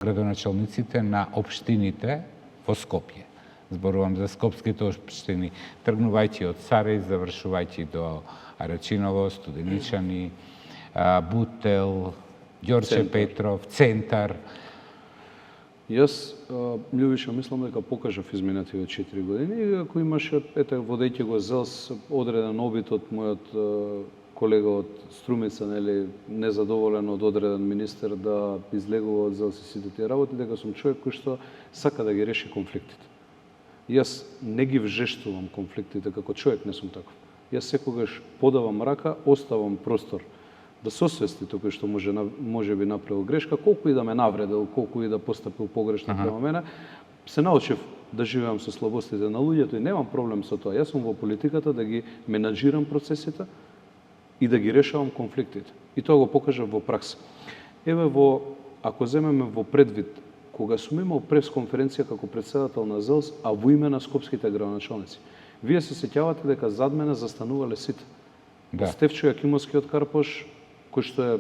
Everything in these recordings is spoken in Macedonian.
градоначалниците на општините во Скопје. Зборувам за скопските општини, тргнувајќи од Сарај, завршувајќи до Арачиново, Студеничани, Бутел, Ѓорче Петров, Центар. Јас, Љубиша, мислам дека покажав изминативе 4 години и ако имаше, водејќи го ЗЕЛС, одреден обид од мојот колега од Струмица, незадоволен од одреден министер да излегува од ЗЕЛС и сите тие работи, дека сум човек кој што сака да ги реши конфликтите. Јас не ги вжештувам конфликтите, како човек не сум таков. Јас секогаш подавам рака, оставам простор да се освести тој што може би направил грешка, колку и да ме навредил, колку и да постапил погрешно према мене, се научив да живеам со слабостите на луѓето и немам проблем со тоа. Јас сум во политиката да ги менаџирам процесите и да ги решавам конфликтите. И тоа го покажав во пракса. Еве ако земеме во предвид, кога сум имал пресконференција како претседател на ЗЕЛС, а во име на скопските градоначалници, вие се сеќавате дека зад мене застанувале сите. Да. Стефчо Јакимовски од Карпош, кој што е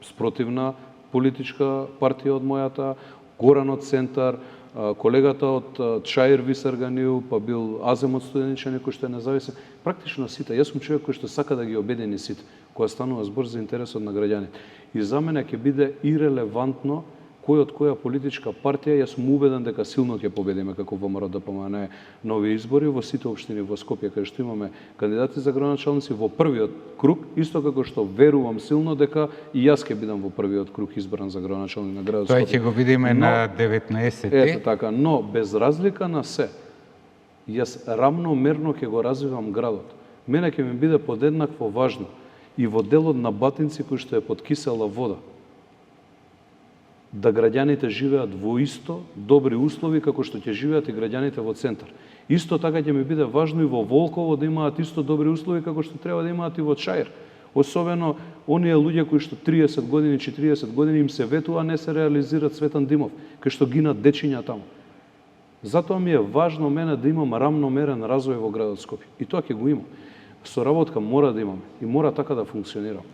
спротивна политичка партија од мојата, Горан од Центар, колегата од Чаир Висарганил, па бил Азем од Студеничани, кој што е независен. Практично сите. Јас сум човек кој што сака да ги обедини сите, кога станува збор за интересот на граѓаните. И за мене ќе биде ирелевантно кој од која политичка партија, јас сум убеден дека силно ќе победиме како ВМРО ДПМН нови избори во сите општини во Скопје, каде што имаме кандидати за градоначалници во првиот круг, исто како што верувам силно дека и јас ќе бидам во првиот круг избран за градоначалник на градот Скопје. Тоа ќе го видиме на 19-ти. Ето така, но без разлика на се, јас рамномерно ќе го развивам градот. Мене ќе ми биде подеднакво важно и во делот на Батинци кој што е под кисела вода, да граѓаните живеат во исто добри услови како што ќе живеат и граѓаните во Центар. Исто така ќе ми биде важно и во Волково да имаат исто добри услови како што треба да имаат и во Чаир. Особено оние луѓе кои што 30 години, 40 години им се ветува, не се реализираат Цветан Димов, кај што гинат дечиња таму. Затоа ми е важно мене да имам рамномерен развој во градот Скопје. И тоа ќе го имам. Соработка мора да имаме и мора така да функционирам.